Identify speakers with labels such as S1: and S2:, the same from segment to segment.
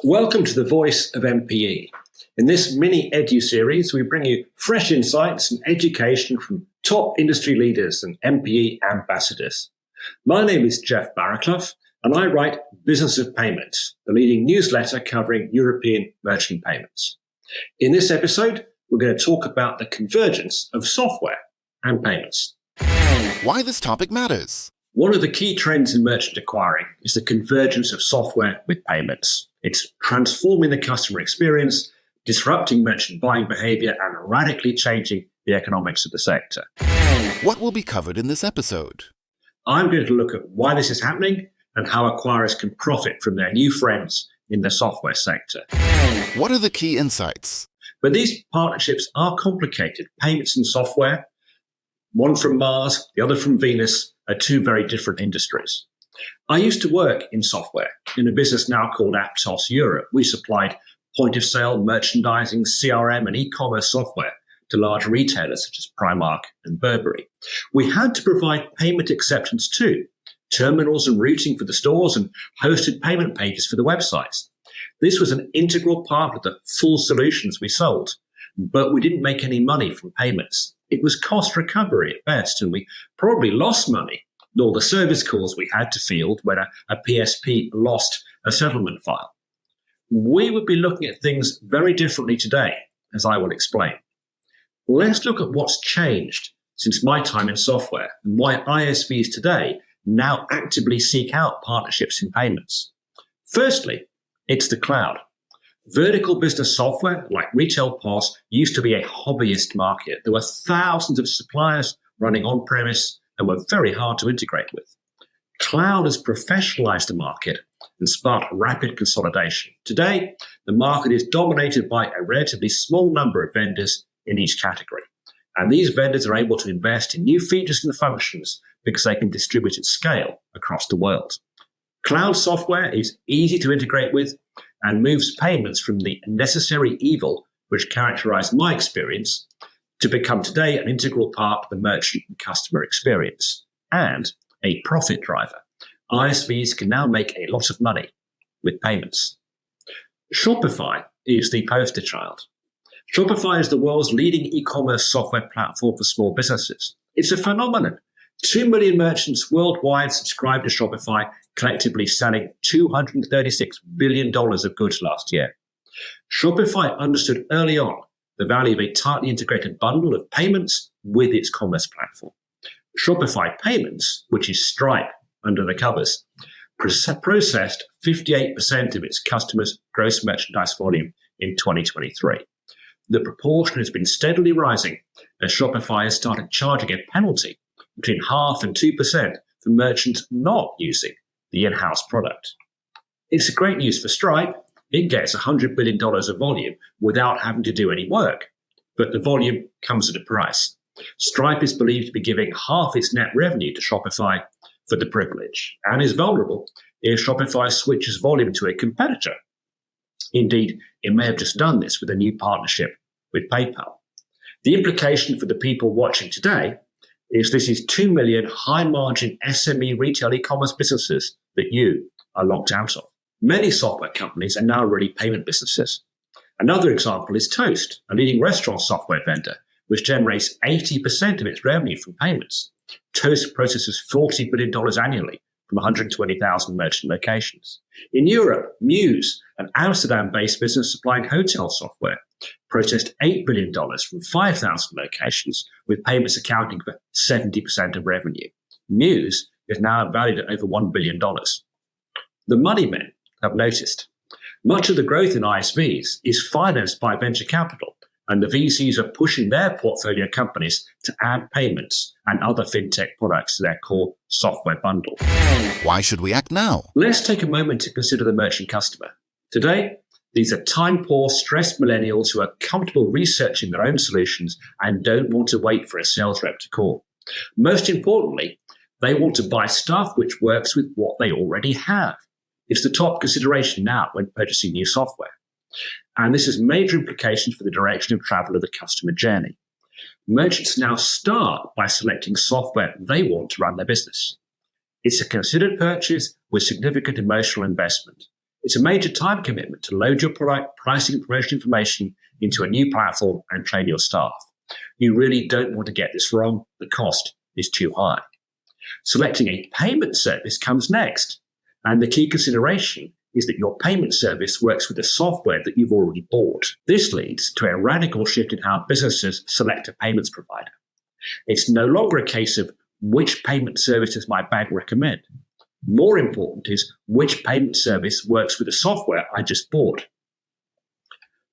S1: Welcome to the Voice of MPE. In this mini-edu series, we bring you fresh insights and education from top industry leaders and MPE ambassadors. My name is Geoffrey Barraclough, and I write Business of Payments, the leading newsletter covering European merchant payments. In this episode, we're going to talk about the convergence of software and payments.
S2: Why this topic matters.
S1: One of the key trends in merchant acquiring is the convergence of software with payments. It's transforming the customer experience, disrupting merchant buying behavior, and radically changing the economics of the sector.
S2: What will be covered in this episode?
S1: I'm going to look at why this is happening and how acquirers can profit from their new friends in the software sector.
S2: What are the key insights?
S1: But these partnerships are complicated. Payments and software, one from Mars, the other from Venus, are two very different industries. I used to work in software in a business now called Aptos Europe. We supplied point-of-sale, merchandising, CRM, and e-commerce software to large retailers such as Primark and Burberry. We had to provide payment acceptance too, terminals and routing for the stores, and hosted payment pages for the websites. This was an integral part of the full solutions we sold, but we didn't make any money from payments. It was cost recovery at best, and we probably lost money in all the service calls we had to field when a PSP lost a settlement file. We would be looking at things very differently today, as I will explain. Let's look at what's changed since my time in software and why ISVs today now actively seek out partnerships in payments. Firstly, it's the cloud. Vertical business software like 𝗵𝗺𝗆 used to be a hobbyist market. There were thousands of suppliers running on-premise and were very hard to integrate with. Cloud has professionalized the market and sparked rapid consolidation. Today, the market is dominated by a relatively small number of vendors in each category. And these vendors are able to invest in new features and functions because they can distribute at scale across the world. Cloud software is easy to integrate with and moves payments from the necessary evil which characterized my experience to become today an integral part of the merchant and customer experience and a profit driver. ISVs can now make a lot of money with payments. Shopify is the poster child. Shopify is the world's leading e-commerce software platform for small businesses. It's a phenomenon. 2 million merchants worldwide subscribe to Shopify, collectively selling $236 billion of goods last year. Shopify understood early on the value of a tightly integrated bundle of payments with its commerce platform. Shopify Payments, which is Stripe under the covers, processed 58% of its customers' gross merchandise volume in 2023. The proportion has been steadily rising as Shopify has started charging a penalty between 0.5% and 2% for merchants not using the in-house product. It's great news for Stripe. It gets $100 billion of volume without having to do any work, but the volume comes at a price. Stripe is believed to be giving half its net revenue to Shopify for the privilege and is vulnerable if Shopify switches volume to a competitor. Indeed, it may have just done this with a new partnership with PayPal. The implication for the people watching today is this is 2 million high-margin SME retail e-commerce businesses that you are locked out of. Many software companies are now really payment businesses. Another example is Toast, a leading restaurant software vendor, which generates 80% of its revenue from payments. Toast processes $40 billion annually from 120,000 merchant locations. In Europe, Muse, an Amsterdam-based business supplying hotel software, processed $8 billion from 5,000 locations, with payments accounting for 70% of revenue. Muse is now valued at over $1 billion. The money men have noticed much of the growth in ISVs is financed by venture capital, and the VCs are pushing their portfolio companies to add payments and other fintech products to their core software bundle.
S2: Why should we act now?
S1: Let's take a moment to consider the merchant customer. Today, these are time-poor, stressed millennials who are comfortable researching their own solutions and don't want to wait for a sales rep to call. Most importantly, they want to buy stuff which works with what they already have. It's the top consideration now when purchasing new software. And this has major implications for the direction of travel of the customer journey. Merchants now start by selecting software they want to run their business. It's a considered purchase with significant emotional investment. It's a major time commitment to load your product, pricing, and promotion information into a new platform and train your staff. You really don't want to get this wrong. The cost is too high. Selecting a payment service comes next. And the key consideration is that your payment service works with the software that you've already bought. This leads to a radical shift in how businesses select a payments provider. It's no longer a case of which payment service does my bank recommend. More important is which payment service works with the software I just bought.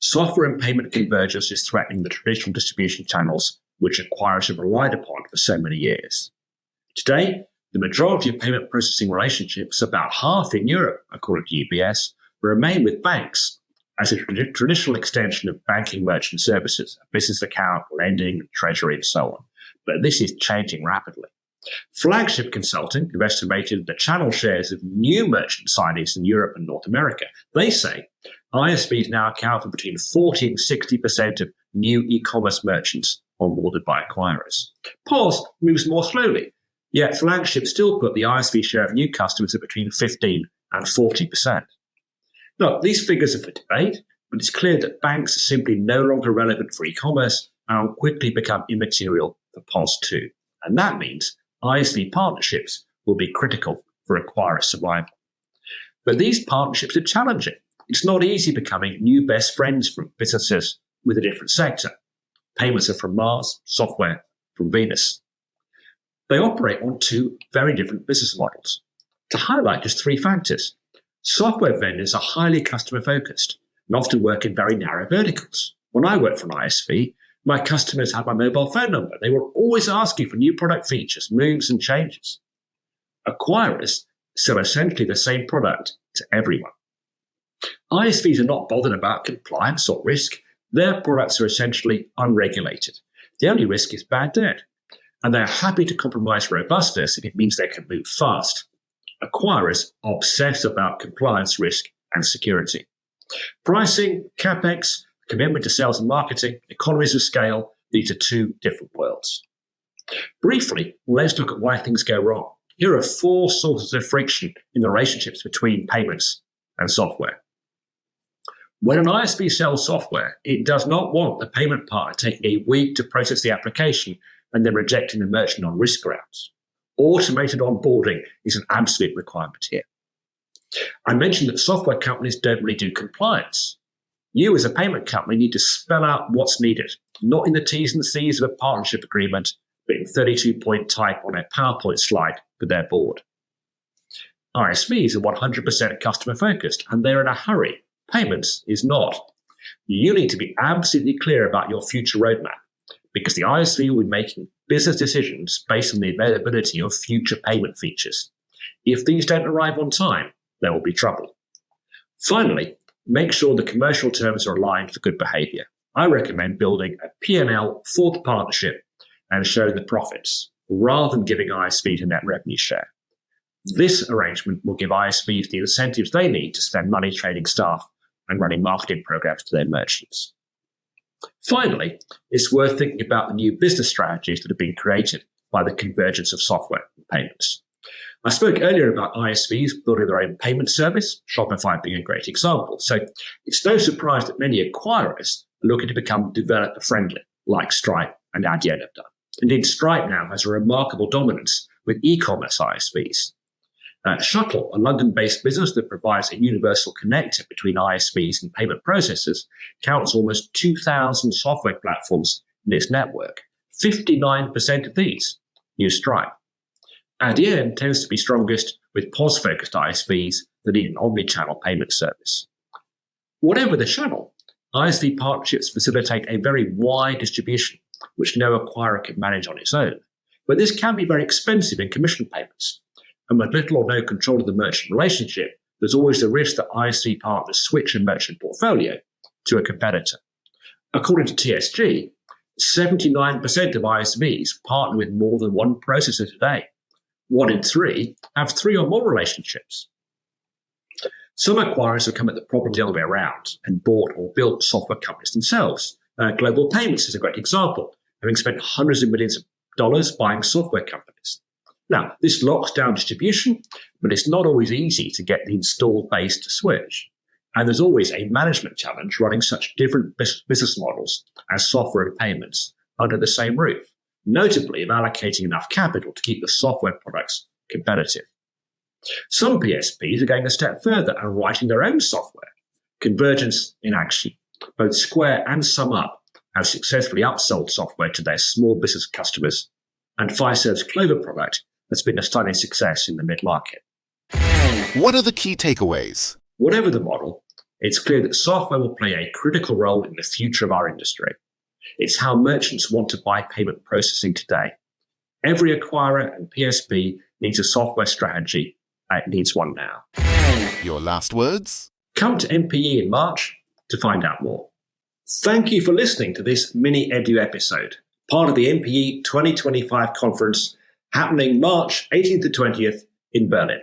S1: Software and payment convergence is threatening the traditional distribution channels which acquirers have relied upon for so many years. Today, the majority of payment processing relationships, about half in Europe, according to UBS, remain with banks as a traditional extension of banking merchant services, a business account, lending, treasury, and so on. But this is changing rapidly. Flagship Consulting have estimated the channel shares of new merchant signees in Europe and North America. They say ISVs now account for between 40 and 60% of new e-commerce merchants onboarded by acquirers. POS moves more slowly, yet Flagship still put the ISV share of new customers at between 15 and 40%. Look, these figures are for debate, but it's clear that banks are simply no longer relevant for e-commerce and will quickly become immaterial for POS too. And that means ISV partnerships will be critical for acquirer survival. But these partnerships are challenging. It's not easy becoming new best friends from businesses with a different sector. Payments are from Mars, software from Venus. They operate on two very different business models. To highlight just three factors, software vendors are highly customer-focused and often work in very narrow verticals. When I worked for an ISV, my customers had my mobile phone number. They were always asking for new product features, moves, and changes. Acquirers sell essentially the same product to everyone. ISVs are not bothered about compliance or risk. Their products are essentially unregulated. The only risk is bad debt, and they're happy to compromise robustness if it means they can move fast. Acquirers obsess about compliance, risk, and security. Pricing, CapEx, commitment to sales and marketing, economies of scale, these are two different worlds. Briefly, let's look at why things go wrong. Here are four sources of friction in the relationships between payments and software. When an ISV sells software, it does not want the payment partner taking a week to process the application and then rejecting the merchant on risk grounds. Automated onboarding is an absolute requirement here. I mentioned that software companies don't really do compliance. You as a payment company need to spell out what's needed, not in the T's and C's of a partnership agreement, but in 32-point type on a PowerPoint slide for their board. ISVs are 100% customer focused and they're in a hurry. Payments is not. You need to be absolutely clear about your future roadmap because the ISV will be making business decisions based on the availability of future payment features. If these don't arrive on time, there will be trouble. Finally, make sure the commercial terms are aligned for good behavior. I recommend building a P&L for the partnership and showing the profits rather than giving ISVs a net revenue share. This arrangement will give ISVs the incentives they need to spend money training staff and running marketing programs to their merchants. Finally, it's worth thinking about the new business strategies that have been created by the convergence of software and payments. I spoke earlier about ISVs building their own payment service, Shopify being a great example. So it's no surprise that many acquirers are looking to become developer-friendly, like Stripe and Adyen have done. Indeed, Stripe now has a remarkable dominance with e-commerce ISVs. Shuttle, a London-based business that provides a universal connector between ISVs and payment processors, counts almost 2,000 software platforms in its network. 59% of these use Stripe. Adyen tends to be strongest with POS-focused ISVs that need an omni-channel payment service. Whatever the channel, ISV partnerships facilitate a very wide distribution, which no acquirer can manage on its own. But this can be very expensive in commission payments. And with little or no control of the merchant relationship, there's always the risk that ISV partners switch a merchant portfolio to a competitor. According to TSG, 79% of ISVs partner with more than one processor today. 1 in 3 have 3 or more relationships. Some acquirers have come at the problem the other way around and bought or built software companies themselves. 𝗀𝗶𝗆 is a great example, having spent hundreds of millions of dollars buying software companies. Now, this locks down distribution, but it's not always easy to get the installed base to switch. And there's always a management challenge running such different business models as software and payments under the same roof, notably of allocating enough capital to keep the software products competitive. Some PSPs are going a step further and writing their own software. Convergence in action. Both Square and 𝗪𝗏 have successfully upsold software to their small business customers, and Fiserv's 𝗀𝗶𝗁 product has been a stunning success in the mid-market.
S2: What are the key takeaways?
S1: Whatever the model, it's clear that software will play a critical role in the future of our industry. It's how merchants want to buy payment processing today. Every acquirer and PSP needs a software strategy, and it needs one now.
S2: Your last words?
S1: Come to MPE in March to find out more. Thank you for listening to this miniedu episode, part of the MPE 2025 conference happening March 18th to 20th in Berlin.